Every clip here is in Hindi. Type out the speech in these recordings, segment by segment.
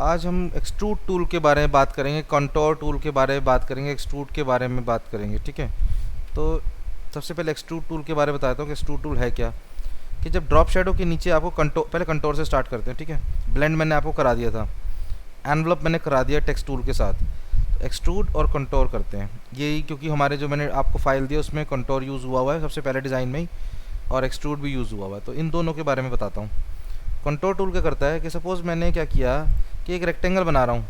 आज हम एक्सट्रूड टूल के बारे में बात करेंगे, कंटोर टूल के बारे में बात करेंगे, एक्सट्रूड के बारे में बात करेंगे। ठीक है, तो सबसे पहले एक्सट्रूड टूल के बारे में बताता हूँ कि एक्सट्रूड टूल है क्या। कि जब ड्रॉप शेडो के नीचे आपको पहले कंटोर से स्टार्ट करते हैं। ठीक है, ब्लेंड मैंने आपको करा दिया था, एनवलप मैंने करा दिया टेक्स्ट टूल के साथ। तो एक्सट्रूड और कंटोर करते हैं यही, क्योंकि हमारे जो मैंने आपको फाइल दिया उसमें कंटोर यूज़ हुआ है सबसे पहले डिज़ाइन में ही, और एक्सट्रूड भी यूज़ हुआ है। तो इन दोनों के बारे में बताता हूँ। कंटोर टूल क्या करता है कि सपोज़ मैंने क्या किया कि एक रेक्टेंगल बना रहा हूँ,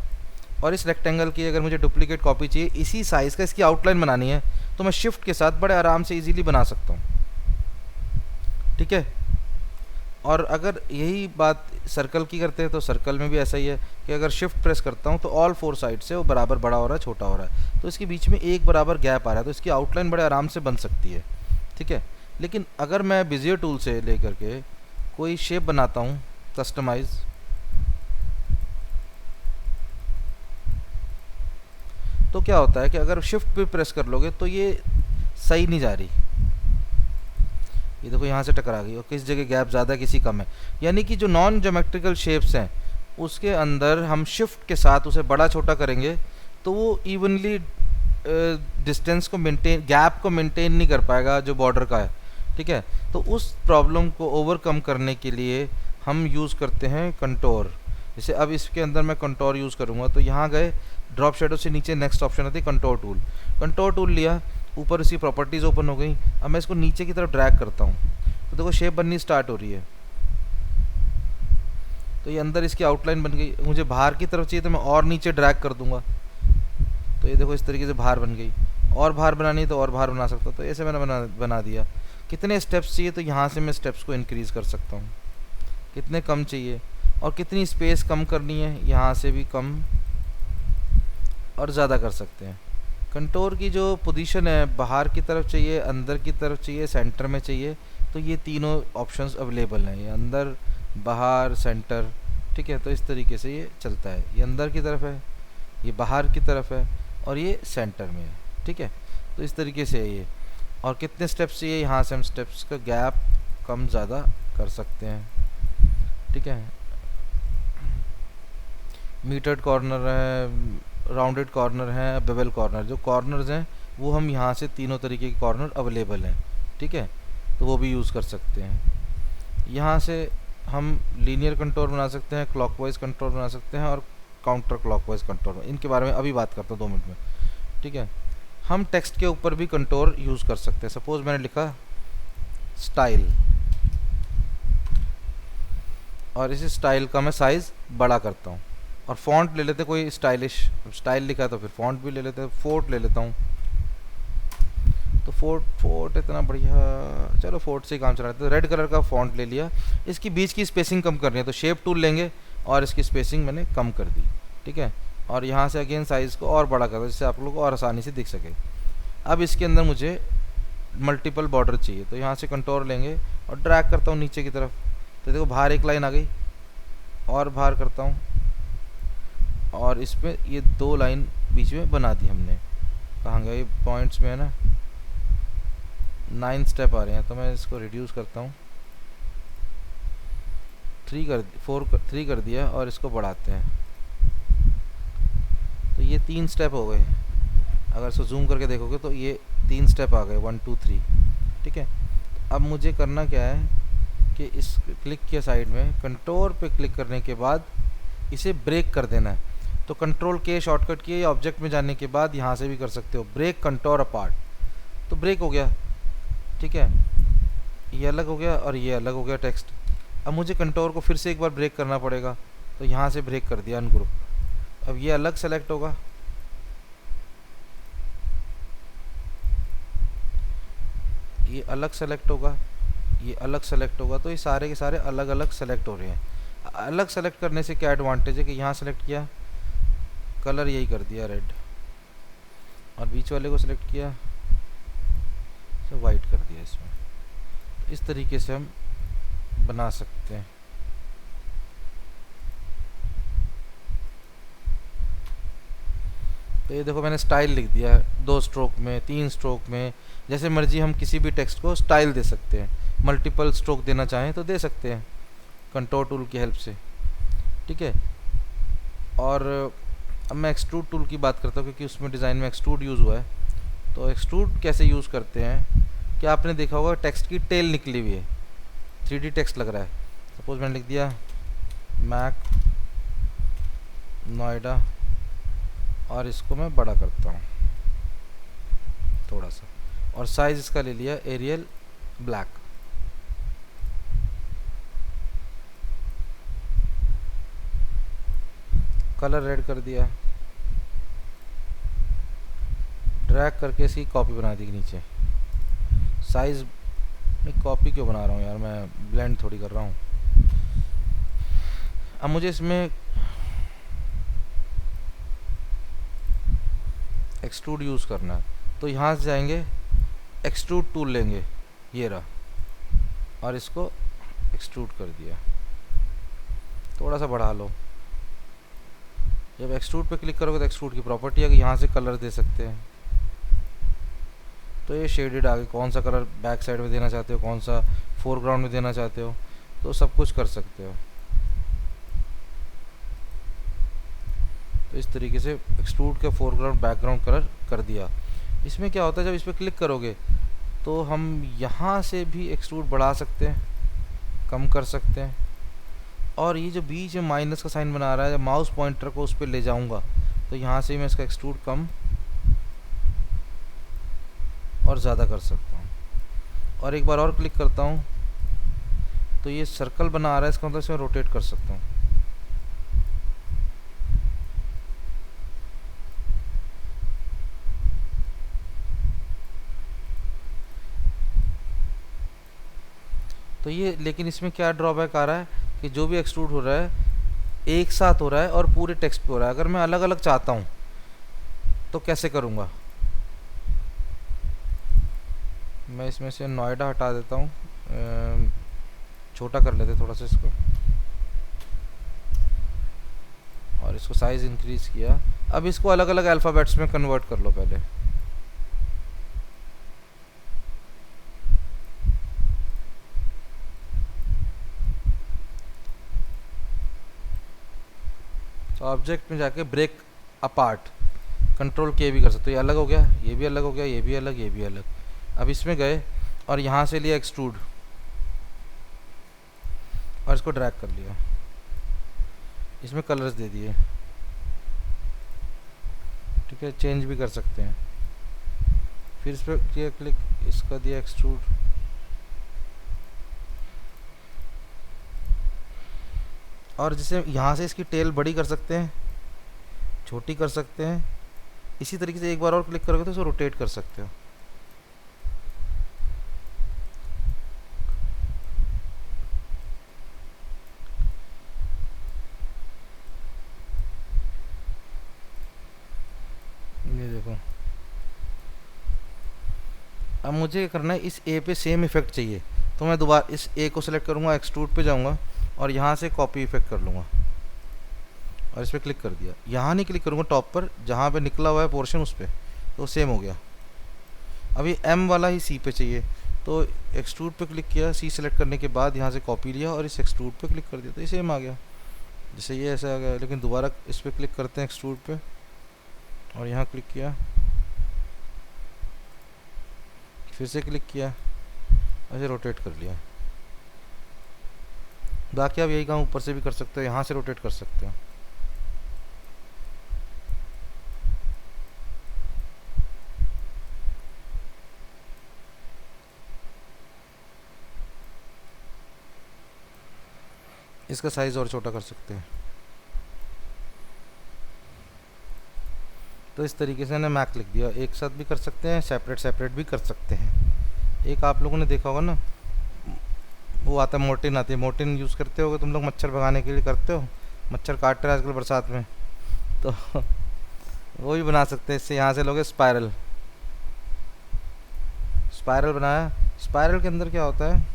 और इस रेक्टेंगल की अगर मुझे डुप्लीकेट कॉपी चाहिए इसी साइज़ का, इसकी आउटलाइन बनानी है, तो मैं शिफ्ट के साथ बड़े आराम से इजीली बना सकता हूँ। ठीक है, और अगर यही बात सर्कल की करते हैं तो सर्कल में भी ऐसा ही है कि अगर शिफ्ट प्रेस करता हूँ तो ऑल फोर साइड से वो बराबर बड़ा हो रहा है, छोटा हो रहा है, तो इसके बीच में एक बराबर गैप आ रहा है, तो इसकी आउटलाइन बड़े आराम से बन सकती है। ठीक है, लेकिन अगर मैं बेजियर टूल से लेकर के कोई शेप बनाता हूँ, कस्टमाइज, तो क्या होता है कि अगर शिफ्ट पे प्रेस कर लोगे तो ये सही नहीं जा रही। ये देखो यहाँ से टकरा गई, और किस जगह गैप ज़्यादा किसी कम है। यानी कि जो नॉन ज्योमेट्रिकल शेप्स हैं उसके अंदर हम शिफ्ट के साथ उसे बड़ा छोटा करेंगे तो वो इवनली डिस्टेंस को मेंटेन, गैप को मेंटेन नहीं कर पाएगा जो बॉर्डर का है। ठीक है, तो उस प्रॉब्लम को ओवरकम करने के लिए हम यूज़ करते हैं कंटोर। जैसे अब इसके अंदर मैं कंटोर यूज़ करूँगा तो यहाँ गए, ड्रॉप शेडो से नीचे नेक्स्ट ऑप्शन आती है कंटोर टूल। कंटोर टूल लिया, ऊपर इसकी प्रॉपर्टीज़ ओपन हो गई। अब मैं इसको नीचे की तरफ ड्रैग करता हूँ तो देखो शेप बननी स्टार्ट हो रही है। तो ये अंदर इसकी आउटलाइन बन गई। मुझे बाहर की तरफ चाहिए तो मैं और नीचे ड्रैग कर दूंगा, तो ये देखो इस तरीके से बाहर बन गई। और बाहर बनानी है तो और बाहर बना सकता हूँ, तो ऐसे मैंने बना दिया। कितने स्टेप्स चाहिए तो यहाँ से मैं स्टेप्स को इंक्रीज़ कर सकता हूँ, कितने कम चाहिए, और कितनी स्पेस कम करनी है यहाँ से भी कम और ज़्यादा कर सकते हैं। कंटोर की जो पोजीशन है, बाहर की तरफ चाहिए, अंदर की तरफ चाहिए, सेंटर में चाहिए, तो ये तीनों ऑप्शंस अवेलेबल हैं, ये अंदर, बाहर, सेंटर। ठीक है, तो इस तरीके से ये चलता है। ये अंदर की तरफ है, ये बाहर की तरफ है, और ये सेंटर में है। ठीक है, तो इस तरीके से है ये। और कितने स्टेप्स चाहिए, यहाँ से हम स्टेप्स का गैप कम ज़्यादा कर सकते हैं। ठीक है, मीटर्ड कॉर्नर है, राउंडेड कॉर्नर है, बेवल कॉर्नर। जो कॉर्नर्स हैं वो हम यहाँ से तीनों तरीके के कॉर्नर अवेलेबल हैं। ठीक है, तो वो भी यूज़ कर सकते हैं। यहाँ से हम लीनियर कंटोर बना सकते हैं, क्लॉकवाइज कंटोर बना सकते हैं, और काउंटर क्लॉकवाइज कंटोर। इनके बारे में अभी बात करता हूँ 2 मिनट में। ठीक है, हम टेक्स्ट के ऊपर भी कंटोर यूज़ कर सकते हैं। सपोज मैंने लिखा स्टाइल, और इस स्टाइल का मैं साइज़ बड़ा करता हूँ, और फॉन्ट ले लेते हैं कोई स्टाइलिश, स्टाइल लिखा है तो फिर फॉन्ट भी ले लेते हैं। फोर्ट ले लेता हूँ, तो फोर्ट इतना बढ़िया, चलो फोर्ट से ही काम चला लेते हैं। रेड कलर का फॉन्ट ले लिया। इसकी बीच की स्पेसिंग कम करनी है तो शेप टूल लेंगे और इसकी स्पेसिंग मैंने कम कर दी। ठीक है, और यहाँ से अगेन साइज़ को और बड़ा कर दो जिससे आप लोगों को और आसानी से दिख सके। अब इसके अंदर मुझे मल्टीपल बॉर्डर चाहिए, तो यहाँ से कंटोर लेंगे और ड्रैग करता हूँ नीचे की तरफ, तो देखो बाहर एक लाइन आ गई, और बाहर करता हूँ, और इस पर ये 2 लाइन बीच में बना दी हमने। कहाँ गए, पॉइंट्स में है ना, 9 स्टेप आ रहे हैं, तो मैं इसको रिड्यूस करता हूँ, 3 कर दिया, और इसको बढ़ाते हैं, तो ये 3 स्टेप हो गए। अगर इसको जूम करके देखोगे तो ये 3 स्टेप आ गए, 1 2 3। ठीक है, अब मुझे करना क्या है कि इस क्लिक किया साइड में, कंट्रोल पे क्लिक करने के बाद इसे ब्रेक कर देना है। तो कंट्रोल के शॉर्टकट किए, ऑब्जेक्ट में जाने के बाद यहाँ से भी कर सकते हो, ब्रेक कंटोर अपार्ट, तो ब्रेक हो गया। ठीक है, ये अलग हो गया और ये अलग हो गया टेक्स्ट। अब मुझे कंटोर को फिर से एक बार ब्रेक करना पड़ेगा, तो यहाँ से ब्रेक कर दिया अनग्रुप। अब ये अलग सेलेक्ट होगा, ये अलग सेलेक्ट होगा, ये अलग सेलेक्ट होगा, तो ये सारे के सारे अलग अलग सेलेक्ट हो रहे हैं। अलग सेलेक्ट करने से क्या एडवांटेज है कि यहाँ सेलेक्ट किया, कलर यही कर दिया रेड, और बीच वाले को सिलेक्ट किया तो वाइट कर दिया इसमें। तो इस तरीके से हम बना सकते हैं। तो ये देखो मैंने स्टाइल लिख दिया 2 स्ट्रोक में, 3 स्ट्रोक में, जैसे मर्जी हम किसी भी टेक्स्ट को स्टाइल दे सकते हैं। मल्टीपल स्ट्रोक देना चाहें तो दे सकते हैं कंट्रोल टूल की हेल्प से। ठीक है, और अब मैं एक्सट्रूड टूल की बात करता हूँ क्योंकि उसमें डिज़ाइन में एक्सट्रूड यूज़ हुआ है। तो एक्सट्रूड कैसे यूज़ करते हैं, क्या आपने देखा होगा टेक्स्ट की टेल निकली हुई है, 3D टेक्स्ट लग रहा है। सपोज मैंने लिख दिया मैक नोएडा और इसको मैं बड़ा करता हूँ थोड़ा सा, और साइज़ इसका ले लिया एरियल ब्लैक। कलर रेड कर दिया, ड्रैग करके इसकी कॉपी बना दी नीचे। साइज़ में कॉपी क्यों बना रहा हूँ यार, मैं ब्लेंड थोड़ी कर रहा हूँ। अब मुझे इसमें एक्सट्रूड यूज़ करना है, तो यहाँ से जाएंगे एक्सट्रूड टूल लेंगे, ये रहा, और इसको एक्सट्रूड कर दिया। थोड़ा सा बढ़ा लो। जब एक्सट्रूड पे क्लिक करोगे तो एक्सट्रूड की प्रॉपर्टी है कि यहाँ से कलर दे सकते हैं। तो ये शेडेड आगे कौन सा कलर बैक साइड में देना चाहते हो, कौन सा फोरग्राउंड में देना चाहते हो, तो सब कुछ कर सकते हो। तो इस तरीके से एक्सट्रूड का फोरग्राउंड बैकग्राउंड कलर कर दिया। इसमें क्या होता है, जब इस पर क्लिक करोगे तो हम यहाँ से भी एक्सट्रूड बढ़ा सकते हैं, कम कर सकते हैं। और ये जो बीच में माइनस का साइन बना रहा है, जब माउस पॉइंटर को उस पर ले जाऊँगा तो यहाँ से मैं इसका एक्सट्रूड कम और ज़्यादा कर सकता हूँ। और एक बार और क्लिक करता हूँ तो ये सर्कल बना आ रहा है, इसका मतलब इसमें रोटेट कर सकता हूँ। तो ये, लेकिन इसमें क्या ड्रॉबैक आ रहा है कि जो भी एक्सट्रूड हो रहा है एक साथ हो रहा है और पूरे टेक्स्ट पे हो रहा है। अगर मैं अलग अलग चाहता हूँ तो कैसे करूँगा, मैं इसमें से नोएडा हटा देता हूँ, छोटा कर लेते थोड़ा सा इसको, और इसको साइज़ इंक्रीज़ किया। अब इसको अलग अलग अल्फ़ाबेट्स में कन्वर्ट कर लो पहले। तो ऑब्जेक्ट में जाके ब्रेक अपार्ट कंट्रोल के भी कर सकते हो। ये अलग हो गया, ये भी अलग हो गया, ये भी अलग, ये भी अलग। अब इसमें गए और यहाँ से लिया एक्सट्रूड और इसको ड्रैग कर लिया, इसमें कलर्स दे दिए, ठीक है, चेंज भी कर सकते हैं। फिर इस पर किया क्लिक, इसका दिया एक्सट्रूड, और जिसे यहाँ से इसकी टेल बड़ी कर सकते हैं, छोटी कर सकते हैं। इसी तरीके से एक बार और क्लिक करोगे तो इसको रोटेट कर सकते हो। ये देखो, अब मुझे करना है इस ए पे सेम इफेक्ट चाहिए, तो मैं दोबारा इस ए को सिलेक्ट करूँगा, एक्सट्रूड पे जाऊँगा और यहाँ से कॉपी इफेक्ट कर लूँगा और इस पर क्लिक कर दिया। यहाँ नहीं क्लिक करूँगा टॉप पर, जहाँ पे निकला हुआ है पोर्शन उस पर, तो सेम हो गया। अभी एम वाला ही सी पे चाहिए, तो एक्सट्रूड पे क्लिक किया, सी सेलेक्ट करने के बाद यहाँ से कॉपी लिया और इस एक्सट्रूड पे क्लिक कर दिया, तो ये सेम आ गया। जैसे ये ऐसा आ गया, लेकिन दोबारा इस पर क्लिक करते हैं एक्सट्रूड पे और यहाँ क्लिक किया, फिर से क्लिक किया, ऐसे रोटेट कर लिया। बाकी आप यही काम ऊपर से भी कर सकते हो, यहाँ से रोटेट कर सकते हो। इसका साइज़ और छोटा कर सकते हैं। तो इस तरीके से मैंने मैक लिख दिया। एक साथ भी कर सकते हैं, सेपरेट सेपरेट भी कर सकते हैं। एक आप लोगों ने देखा होगा ना, वो आता है मोर्टिन, आती है मोर्टिन, यूज़ करते होगे तुम लोग, मच्छर भगाने के लिए करते हो, मच्छर काट रहे हैं आजकल बरसात में, तो वो भी बना सकते हैं इससे। यहाँ से लोगे स्पायरल, स्पायरल बनाया। स्पायरल के अंदर क्या होता है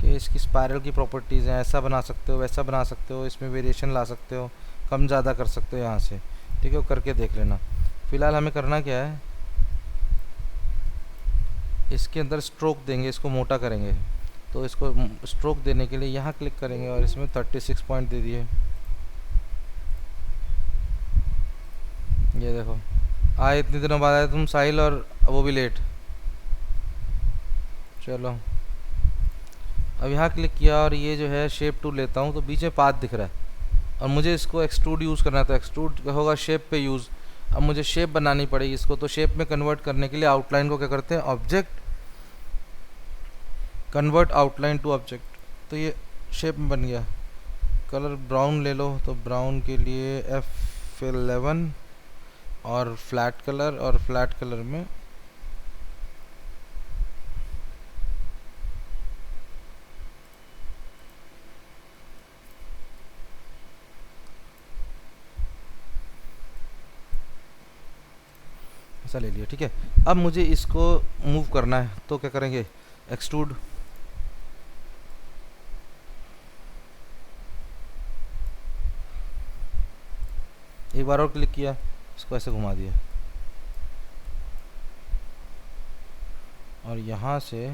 कि इसकी स्पायरल की प्रॉपर्टीज़ हैं, ऐसा बना सकते हो, वैसा बना सकते हो, इसमें वेरिएशन ला सकते हो, कम ज़्यादा कर सकते हो यहाँ से, ठीक है, वो करके देख लेना। फ़िलहाल हमें करना क्या है, इसके अंदर स्ट्रोक देंगे, इसको मोटा करेंगे। तो इसको स्ट्रोक देने के लिए यहाँ क्लिक करेंगे और इसमें 36 पॉइंट दे दिए, ये देखो, आए इतने दिनों बाद आए तुम साहिल, और वो भी लेट। चलो, अब यहाँ क्लिक किया और ये जो है शेप टूल लेता हूँ, तो बीच में पाथ दिख रहा है और मुझे इसको एक्सट्रूड यूज़ करना है, तो एक्सट्रूड होगा शेप पे यूज़। अब मुझे शेप बनानी पड़ेगी इसको, तो शेप में कन्वर्ट करने के लिए आउटलाइन को क्या करते हैं, object, convert outline to object, तो ये शेप में बन गया। कलर ब्राउन ले लो, तो ब्राउन के लिए F11 और फ्लैट कलर, और फ्लैट कलर में ऐसा ले लिया। ठीक है, अब मुझे इसको मूव करना है, तो क्या करेंगे, एक्सट्रूड, एक बार और क्लिक किया, इसको ऐसे घुमा दिया और यहाँ से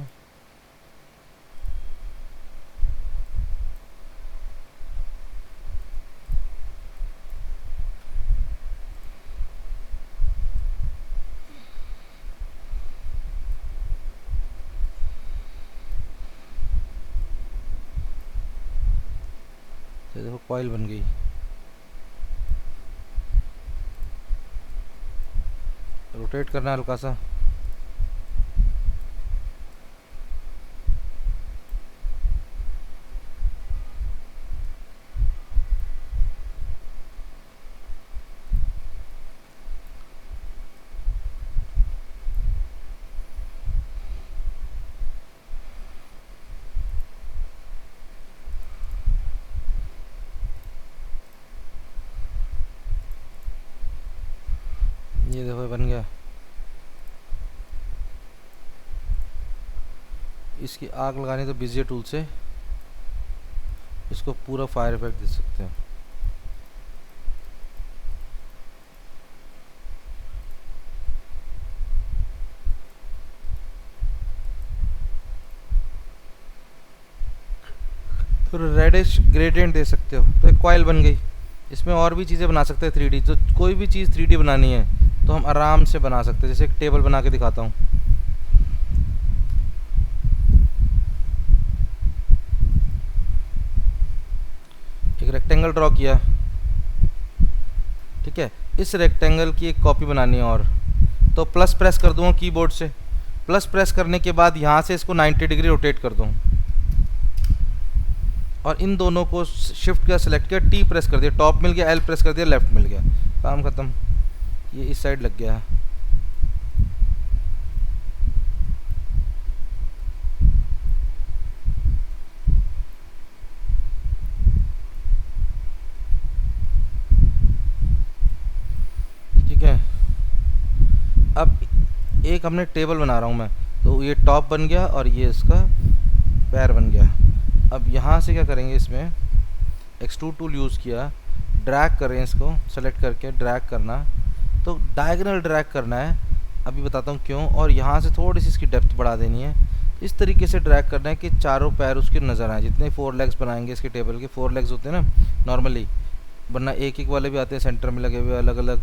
तो देखो कॉइल बन गई। रोटेट करना है हल्का सा, ये देखो बन गया। इसकी आग लगानी तो बिजियर टूल से इसको पूरा फायर इफेक्ट दे सकते हैं। तो रेडिश ग्रेडियंट दे सकते हो, तो एक कॉइल बन गई। इसमें और भी चीज़ें बना सकते हैं 3D, जो कोई भी चीज़ 3D बनानी है तो हम आराम से बना सकते हैं। जैसे एक टेबल बना के दिखाता हूँ, एक रेक्टेंगल ड्रॉ किया, ठीक है, इस रेक्टेंगल की एक कॉपी बनानी है, और तो प्लस प्रेस कर दूँगा कीबोर्ड से। प्लस प्रेस करने के बाद यहाँ से इसको 90 डिग्री रोटेट कर दूँ और इन दोनों को शिफ्ट किया, सेलेक्ट किया, टी प्रेस कर दिया, टॉप मिल गया, एल प्रेस कर दिया, लेफ्ट मिल गया, काम ख़त्म। ये इस साइड लग गया है। ठीक है, अब एक हमने टेबल बना रहा हूँ मैं, तो ये टॉप बन गया और ये इसका पैर बन गया। अब यहाँ से क्या करेंगे, इसमें एक्सट्रूड टूल यूज़ किया, ड्रैग करें इसको, सेलेक्ट करके ड्रैग करना, तो डायगोनल ड्रैग करना है, अभी बताता हूँ क्यों। और यहाँ से थोड़ी सी इसकी डेप्थ बढ़ा देनी है, इस तरीके से ड्रैग करना है कि चारों पैर उसके नज़र आए। जितने 4 लेग्स बनाएंगे इसके टेबल के, 4 लेग्स होते हैं ना नॉर्मली, वरना एक एक वाले भी आते हैं सेंटर में लगे हुए अलग अलग,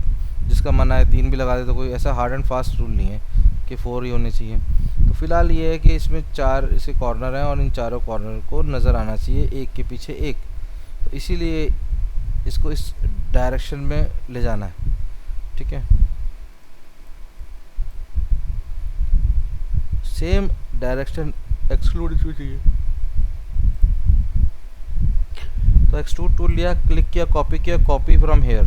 जिसका मन आए 3 भी लगा दे, तो कोई ऐसा हार्ड एंड फास्ट रूल नहीं है कि 4 ही होने चाहिए। तो फिलहाल ये है कि इसमें 4 इसके कॉर्नर हैं और इन चारों कॉर्नर को नज़र आना चाहिए एक के पीछे एक, तो इसीलिए इसको इस डायरेक्शन में ले जाना है। ठीक है, सेम डायरेक्शन एक्सक्लूड इसमें चाहिए, तो एक्सट्रूड टूल लिया, क्लिक किया, कॉपी किया, कॉपी फ्रॉम हेयर,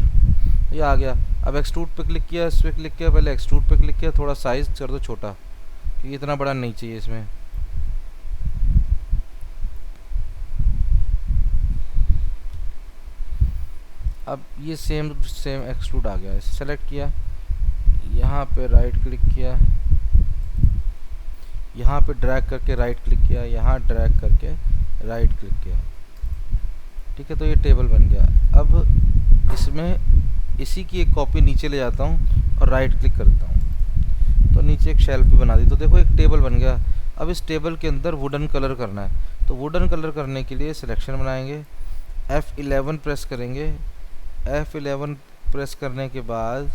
ये आ गया। अब एक्सट्रूड पे क्लिक किया, इस पर क्लिक किया, पहले एक्सट्रूड पे क्लिक किया, थोड़ा साइज़ कर दो छोटा, क्योंकि इतना बड़ा नहीं चाहिए इसमें। अब ये सेम एक्सट्रूड आ गया, इसे सेलेक्ट किया, यहाँ पे राइट क्लिक किया, यहाँ पे ड्रैग करके राइट क्लिक किया, यहाँ ड्रैग करके राइट क्लिक किया। ठीक है, तो ये टेबल बन गया। अब इसमें इसी की एक कॉपी नीचे ले जाता हूँ और राइट क्लिक करता हूँ, तो नीचे एक शेल्फ भी बना दी, तो देखो एक टेबल बन गया। अब इस टेबल के अंदर वुडन कलर करना है, तो वुडन कलर करने के लिए सिलेक्शन बनाएंगे, F11 प्रेस करेंगे, F11 प्रेस करने के बाद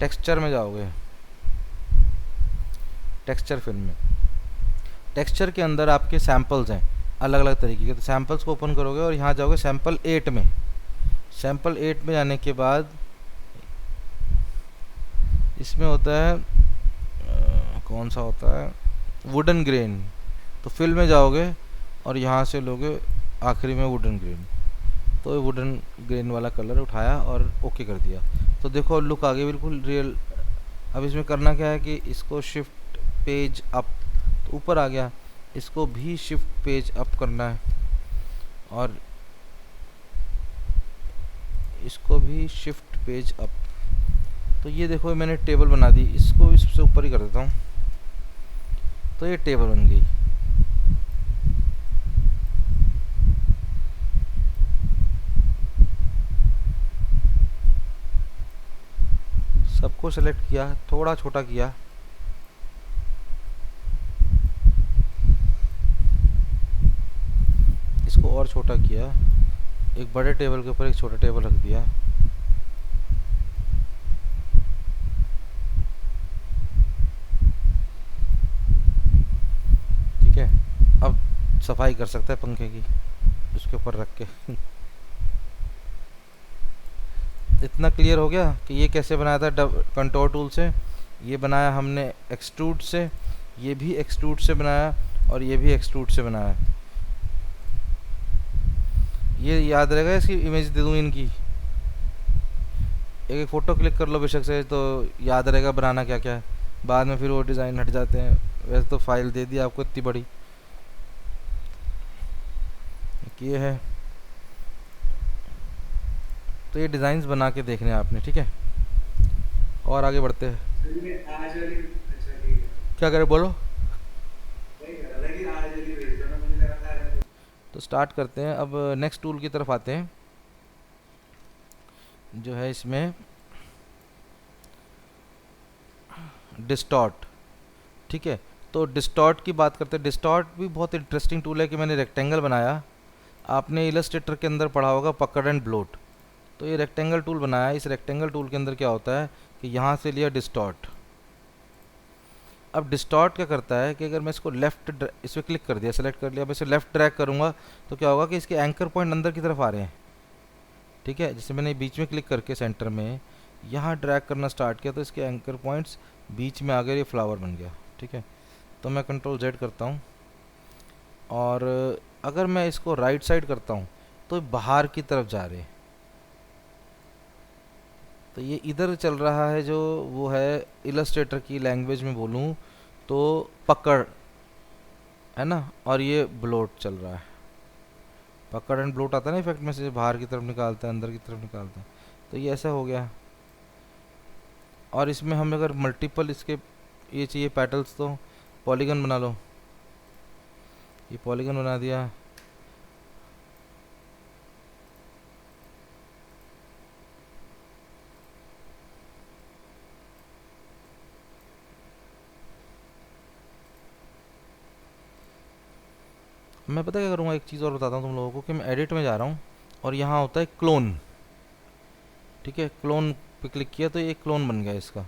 टेक्सचर में जाओगे, टेक्सचर फिल्म में, टेक्सचर के अंदर आपके सैम्पल्स हैं अलग अलग तरीके के, तो सैम्पल्स को ओपन करोगे और यहाँ जाओगे सैम्पल 8 में। सैम्पल 8 में जाने के बाद इसमें होता है कौन सा होता है, वुडन ग्रेन। तो फिल में जाओगे और यहाँ से लोगे आखिरी में वुडन ग्रेन, तो ये वुडन ग्रेन वाला कलर उठाया और ओके कर दिया। तो देखो लुक आ गई बिल्कुल रियल। अब इसमें करना क्या है कि इसको शिफ्ट पेज अप, तो ऊपर आ गया, इसको भी शिफ्ट पेज अप करना है और इसको भी शिफ्ट पेज अप। तो ये देखो मैंने टेबल बना दी, इसको इससे ऊपर ही कर देता हूँ, तो ये टेबल बन गई। सबको सेलेक्ट किया, थोड़ा छोटा किया, इसको और छोटा किया, एक बड़े टेबल के ऊपर एक छोटा टेबल रख दिया। ठीक है, अब सफाई कर सकता है पंखे की उसके ऊपर रख के। इतना क्लियर हो गया कि ये कैसे बनाया था कंटूर टूल से। ये बनाया हमने एक्सट्रूड से, ये भी एक्सट्रूड से बनाया और ये भी एक्सट्रूड से बनाया। ये याद रहेगा, इसकी इमेज दे दूँ इनकी, एक फ़ोटो क्लिक कर लो बेशक से, तो याद रहेगा बनाना क्या क्या है। बाद में फिर वो डिज़ाइन हट जाते हैं। वैसे तो फाइल दे दी आपको इतनी बड़ी, ये है। तो ये डिज़ाइंस बना के देखने हैं आपने, ठीक है। और आगे बढ़ते हैं। क्या करें बोलो। तो स्टार्ट करते हैं, अब नेक्स्ट टूल की तरफ आते हैं जो है इसमें डिस्टॉर्ट। ठीक है, तो डिस्टॉर्ट की बात करते हैं। डिस्टॉर्ट भी बहुत इंटरेस्टिंग टूल है कि मैंने रेक्टेंगल बनाया, आपने इलस्ट्रेटर के अंदर पढ़ा होगा पकड़ एंड ब्लोट। तो ये रेक्टेंगल टूल बनाया, इस रेक्टेंगल टूल के अंदर क्या होता है कि यहाँ से लिया डिस्टॉर्ट। अब डिस्टॉर्ट क्या करता है कि अगर मैं इसको लेफ्ट इस पर क्लिक कर दिया, सेलेक्ट कर लिया, अब इसे लेफ्ट ड्रैग करूँगा तो क्या होगा कि इसके एंकर पॉइंट अंदर की तरफ आ रहे हैं। ठीक है, जैसे मैंने बीच में क्लिक करके सेंटर में यहाँ ड्रैग करना स्टार्ट किया तो इसके एंकर पॉइंट्स बीच में आ गए, ये फ्लावर बन गया। ठीक है, तो मैं कंट्रोल Z करता हूँ और अगर मैं इसको राइट साइड करता हूँ तो बाहर की तरफ जा रहे हैं। तो ये इधर चल रहा है जो वो है इलस्ट्रेटर की लैंग्वेज में बोलूँ तो पकड़ है ना, और ये ब्लोट चल रहा है। पकड़ एंड ब्लोट आता है ना इफेक्ट में से, बाहर की तरफ निकालता है अंदर की तरफ निकालता है। तो ये ऐसा हो गया। और इसमें हम अगर मल्टीपल इसके ये चाहिए पैटल्स तो पॉलीगन बना लो, ये पॉलीगन बना दिया। मैं पता क्या करूँगा, एक चीज़ और बताता हूँ तुम लोगों को कि मैं एडिट में जा रहा हूँ और यहाँ होता है क्लोन। ठीक है, क्लोन पे क्लिक किया तो ये क्लोन बन गया इसका,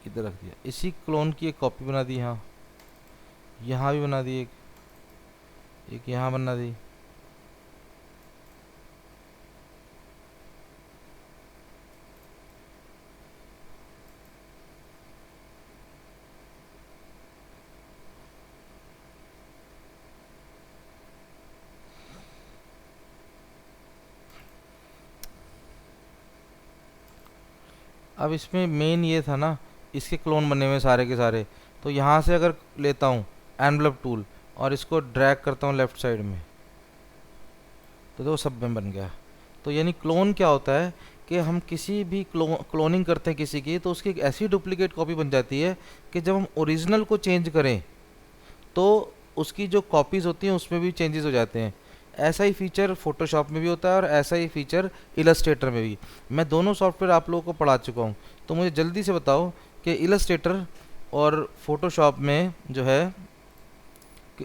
इधर रख दिया। इसी क्लोन की एक कॉपी बना दी, यहाँ भी बना दी, एक यहाँ बना दी। अब इसमें मेन ये था ना, इसके क्लोन बने हुए सारे के सारे। तो यहाँ से अगर लेता हूँ एनवलप टूल और इसको ड्रैग करता हूँ लेफ़्ट साइड में तो वो सब में बन गया। तो यानी क्लोन क्या होता है कि हम किसी भी क्लोनिंग करते हैं किसी की, तो उसकी एक ऐसी डुप्लीकेट कॉपी बन जाती है कि जब हम ओरिजिनल को चेंज करें तो उसकी जो कॉपीज़ होती हैं उसमें भी चेंजेस हो जाते हैं। ऐसा ही फीचर फोटोशॉप में भी होता है और ऐसा ही फीचर इलस्ट्रेटर में भी। मैं दोनों सॉफ्टवेयर आप लोगों को पढ़ा चुका हूँ, तो मुझे जल्दी से बताओ कि इलस्ट्रेटर और फोटोशॉप में जो है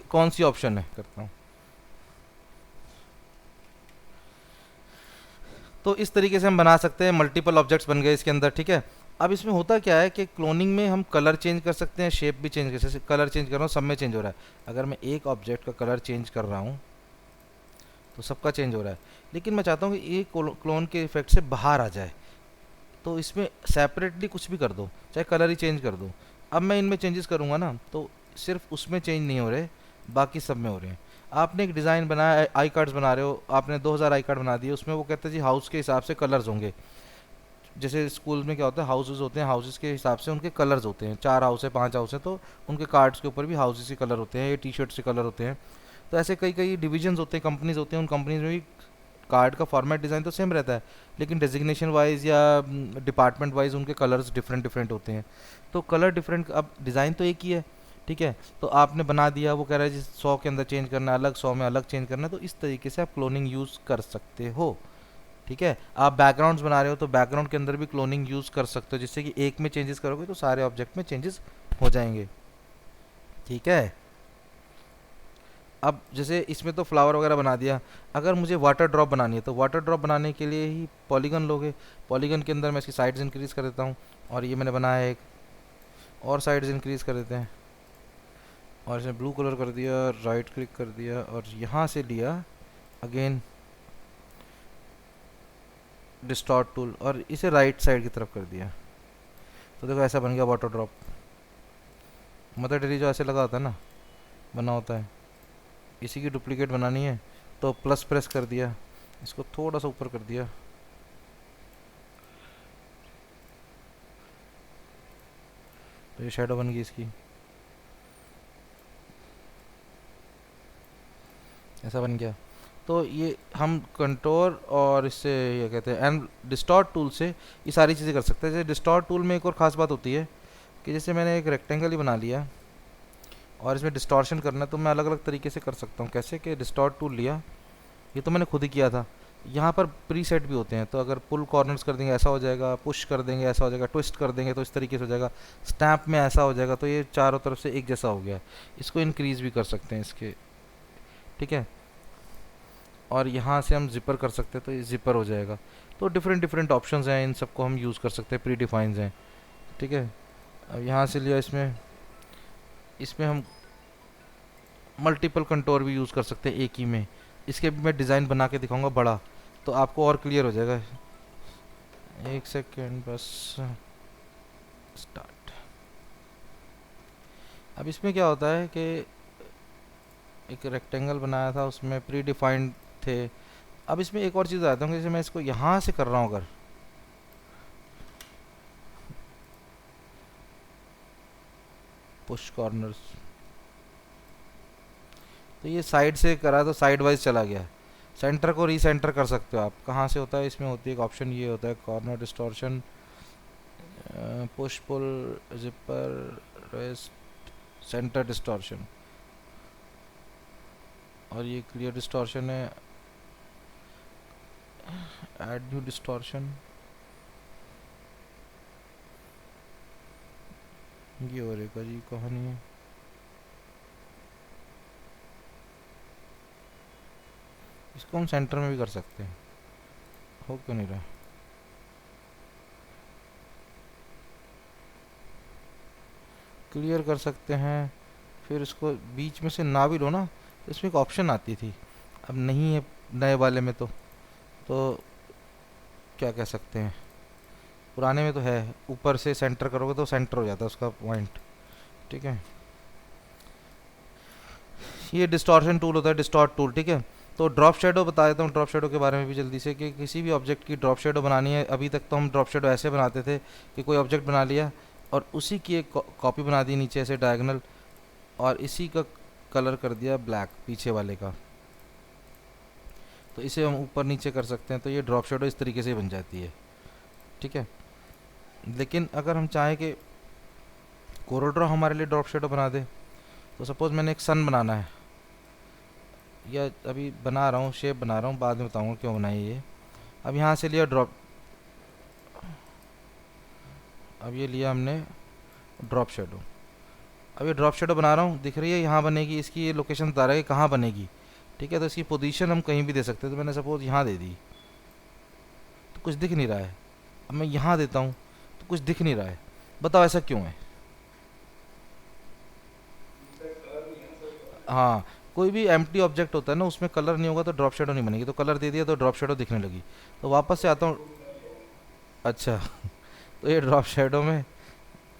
कौन सी ऑप्शन है। करता हूँ, तो इस तरीके से हम बना सकते हैं, मल्टीपल ऑब्जेक्ट्स बन गए इसके अंदर, ठीक है। अब इसमें होता क्या है कि क्लोनिंग में हम कलर चेंज कर सकते हैं, शेप भी चेंज कर सकते हैं। कलर चेंज कर रहा हूँ, सब में चेंज हो रहा है। अगर मैं एक ऑब्जेक्ट का कलर चेंज कर रहा हूँ तो सबका चेंज हो रहा है, लेकिन मैं चाहता हूँ कि ये क्लोन के इफेक्ट से बाहर आ जाए, तो इसमें सेपरेटली कुछ भी कर दो, चाहे कलर ही चेंज कर दो। अब मैं इनमें चेंजेस करूँगा ना, तो सिर्फ उसमें चेंज नहीं हो रहे, बाकी सब में हो रहे हैं। आपने एक डिज़ाइन बनाया, आई कार्ड्स बना रहे हो, आपने 2000 आई कार्ड बना दिए, उसमें वो कहते हैं जी हाउस के हिसाब से कलर्स होंगे। जैसे स्कूल में क्या होता है, हाउसेज होते हैं, हाउसेज के हिसाब से उनके कलर्स होते हैं, 4 हाउस है, 5 हाउस है, तो उनके कार्ड्स के ऊपर भी हाउसेज के कलर होते हैं, ये टी शर्ट्स के कलर होते हैं। तो ऐसे कई कई डिविजन्स होते हैं, कंपनीज होते हैं, उन कंपनीज में भी कार्ड का फॉर्मेट डिज़ाइन तो सेम रहता है, लेकिन डेजिग्नेशन वाइज या डिपार्टमेंट वाइज उनके कलर्स डिफरेंट डिफरेंट होते हैं। तो कलर डिफरेंट, अब डिज़ाइन तो एक ही है, ठीक है। तो आपने बना दिया, वो कह रहा है जी 100 के अंदर चेंज करना है अलग, 100 में अलग चेंज करना है, तो इस तरीके से आप क्लोनिंग यूज़ कर सकते हो, ठीक है। आप बैकग्राउंड्स बना रहे हो तो बैकग्राउंड के अंदर भी क्लोनिंग यूज़ कर सकते हो, जिससे कि एक में चेंजेस करोगे तो सारे ऑब्जेक्ट में चेंजेस हो जाएंगे, ठीक है। अब जैसे इसमें तो फ्लावर वगैरह बना दिया, अगर मुझे वाटर ड्रॉप बनानी है तो वाटर ड्रॉप बनाने के लिए ही पॉलीगन लोगे। पॉलीगन के अंदर मैं इसकी साइड्स इंक्रीज़ कर देता हूँ, और ये मैंने बनाया एक और साइड्स इंक्रीज़ कर देते हैं, और इसमें ब्लू कलर कर दिया, राइट क्लिक कर दिया, और यहाँ से लिया अगेन डिस्टॉर्ट टूल, और इसे राइट साइड की तरफ कर दिया। तो देखो ऐसा बन गया वाटर ड्रॉप। मदर डेरी जो ऐसे लगा होता है ना, बना होता है, इसी की डुप्लीकेट बनानी है तो प्लस प्रेस कर दिया, इसको थोड़ा सा ऊपर कर दिया, तो ये शेडो बन गई इसकी, ऐसा बन गया। तो ये हम कंटोर और इससे ये कहते हैं एंड डिस्टॉर्ट टूल से ये सारी चीज़ें कर सकते हैं। जैसे डिस्टॉर्ट टूल में एक और ख़ास बात होती है कि जैसे मैंने एक रेक्टेंगल ही बना लिया और इसमें डिस्टॉर्शन करना है, तो मैं अलग अलग तरीके से कर सकता हूँ। कैसे कि डिस्टॉर्ट टूल लिया, ये तो मैंने खुद ही किया था, यहाँ पर प्री सेट भी होते हैं, तो अगर पुल कॉर्नर्स कर देंगे ऐसा हो जाएगा, पुश कर देंगे ऐसा हो जाएगा, ट्विस्ट कर देंगे तो इस तरीके से हो जाएगा, स्टैम्प में ऐसा हो जाएगा, तो ये चारों तरफ से एक जैसा हो गया। इसको इंक्रीज़ भी कर सकते हैं इसके, ठीक है। और यहाँ से हम जिपर कर सकते हैं तो ये जिपर हो जाएगा। तो डिफरेंट डिफरेंट ऑप्शंस हैं, इन सबको हम यूज़ कर सकते हैं, प्री डिफाइंस हैं, ठीक है। अब यहाँ से लिया, इसमें इसमें हम मल्टीपल कंटोर भी यूज़ कर सकते हैं एक ही में। इसके भी मैं डिज़ाइन बना के दिखाऊंगा बड़ा, तो आपको और क्लियर हो जाएगा। एक सेकेंड बस, स्टार्ट। अब इसमें क्या होता है कि एक रेक्टेंगल बनाया था, उसमें प्री डिफाइंड थे। अब इसमें एक और चीज़ आता हूँ, जैसे मैं इसको यहाँ से कर रहा हूँ, अगर पुश कॉर्नर्स, तो ये साइड से करा तो साइड वाइज चला गया। सेंटर को रीसेंटर कर सकते हो आप, कहाँ से होता है, इसमें होती है एक ऑप्शन, ये होता है corner distortion, push pull zipper rest centre distortion, और ये क्लियर डिस्टॉर्शन है, ऐड न्यू डिस्टॉर्शन, ये और एक अजीब कहानी है। इसको हम सेंटर में भी कर सकते हैं, हो क्यों नहीं रहा। क्लियर कर सकते हैं, फिर इसको बीच में से ना भी लो ना, तो इसमें एक ऑप्शन आती थी, अब नहीं है नए वाले में, तो क्या कह सकते हैं, पुराने में तो है, ऊपर से सेंटर करोगे तो सेंटर हो जाता है उसका पॉइंट, ठीक है। ये डिस्टॉर्शन टूल होता है, डिस्टॉर्ट टूल, ठीक है। तो ड्रॉप शेडो बता देता हूँ, ड्रॉप शेडो के बारे में भी जल्दी से, कि किसी भी ऑब्जेक्ट की ड्रॉप शेडो बनानी है। अभी तक तो हम ड्रॉप शेडो ऐसे बनाते थे कि कोई ऑब्जेक्ट बना लिया और उसी की एक कॉपी बना दी नीचे ऐसे डायगोनल, और इसी का कलर कर दिया ब्लैक पीछे वाले का, तो इसे हम ऊपर नीचे कर सकते हैं। तो ये ड्रॉप शेडो इस तरीके से बन जाती है, ठीक है। लेकिन अगर हम चाहें कि कोरल ड्रॉ हमारे लिए ड्रॉप शेडो बना दे, तो सपोज़ मैंने एक सन बनाना है, या अभी बना रहा हूँ, शेप बना रहा हूँ, बाद में बताऊँगा क्यों बनाई ये। अब यहाँ से लिया ड्रॉप, अब ये लिया हमने ड्रॉप शेडो। अब ये ड्रॉप शेडो बना रहा हूँ, दिख रही है यहाँ बनेगी, इसकी ये लोकेशन बता रहा है कि कहाँ बनेगी, ठीक है। तो इसकी पोजीशन हम कहीं भी दे सकते हैं, तो मैंने सपोज़ यहाँ दे दी, तो कुछ दिख नहीं रहा है। अब मैं यहाँ देता हूँ तो कुछ दिख नहीं रहा है। बताओ ऐसा क्यों है? हाँ, कोई भी एम्प्टी ऑब्जेक्ट होता है ना, उसमें कलर नहीं होगा तो ड्रॉप शेडो नहीं बनेगी। तो कलर दे दिया तो ड्रॉप शेडो दिखने लगी। तो वापस से आता हूँ। अच्छा तो ये ड्रॉप शेडो में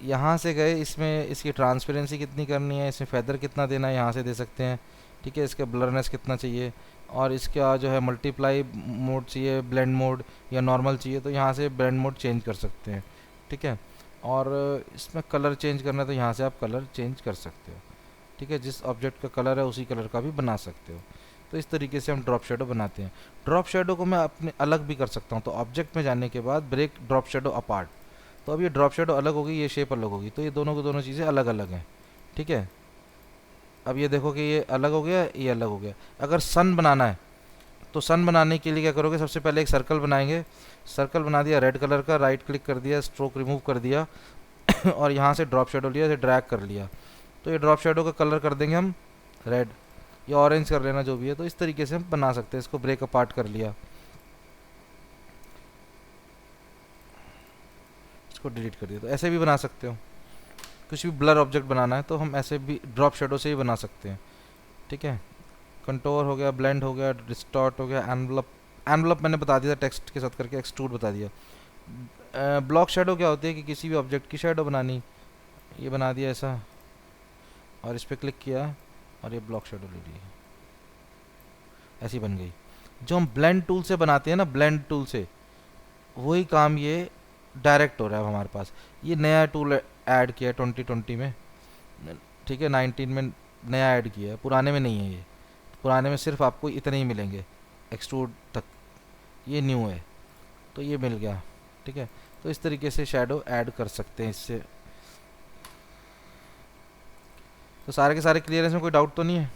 यहाँ से गए, इसमें इसकी ट्रांसपेरेंसी कितनी करनी है, इसमें फेदर कितना देना है, यहाँ से दे सकते हैं। ठीक है, इसका ब्लरनेस कितना चाहिए, और इसका जो है मल्टीप्लाई मोड चाहिए, ब्लेंड मोड या नॉर्मल चाहिए, तो यहाँ से ब्लेंड मोड चेंज कर सकते हैं। ठीक है, और इसमें कलर चेंज करना है तो यहाँ से आप कलर चेंज कर सकते हो। ठीक है, जिस ऑब्जेक्ट का कलर है उसी कलर का भी बना सकते हो। तो इस तरीके से हम ड्रॉप शेडो बनाते हैं। ड्रॉप शेडो को मैं अपने अलग भी कर सकता हूँ। तो ऑब्जेक्ट में जाने के बाद ब्रेक ड्रॉप शेडो अपार्ट। तो अब ये ड्रॉप शेडो अलग होगी, ये शेप अलग होगी, तो ये दोनों की दोनों चीज़ें अलग अलग हैं। ठीक है, अब ये देखो कि ये अलग हो गया, ये अलग हो गया। अगर सन बनाना है तो सन बनाने के लिए क्या करोगे, सबसे पहले एक सर्कल बनाएंगे। सर्कल बना दिया रेड कलर का, राइट क्लिक कर दिया, स्ट्रोक रिमूव कर दिया और यहाँ से ड्रॉप शेडो लिया, इसे ड्रैग कर लिया। तो ये ड्रॉप शेडो का कलर कर देंगे हम रेड, या ऑरेंज कर लेना जो भी है। तो इस तरीके से हम बना सकते हैं। इसको ब्रेक अपार्ट कर लिया, इसको डिलीट कर दिया। तो ऐसे भी बना सकते हो। कुछ भी ब्लर ऑब्जेक्ट बनाना है तो हम ऐसे भी ड्रॉप शेडो से ही बना सकते हैं। ठीक है, कंटोर हो गया, ब्लेंड हो गया, डिस्टॉर्ट हो गया, एनवलप। एनवलप मैंने बता दिया टेक्स्ट के साथ करके, एक्सट्रूड बता दिया। ब्लॉक शेडो क्या होती है कि किसी भी ऑब्जेक्ट की शेडो बनानी, ये बना दिया ऐसा, और इस पर क्लिक किया और ये ब्लॉक शेडो ले ली, ऐसी बन गई। जो हम ब्लेंड टूल से बनाते हैं ना, ब्लेंड टूल से, वही काम ये डायरेक्ट हो रहा है हमारे पास। ये नया टूल ऐड किया है 2020 में। ठीक है, 19 में नया ऐड किया है, पुराने में नहीं है ये। पुराने में सिर्फ आपको इतने ही मिलेंगे एक्सट्रूड तक, ये न्यू है तो ये मिल गया। ठीक है, तो इस तरीके से शेडो ऐड कर सकते हैं इससे। तो सारे के सारे क्लियर है, इसमें कोई डाउट तो नहीं है?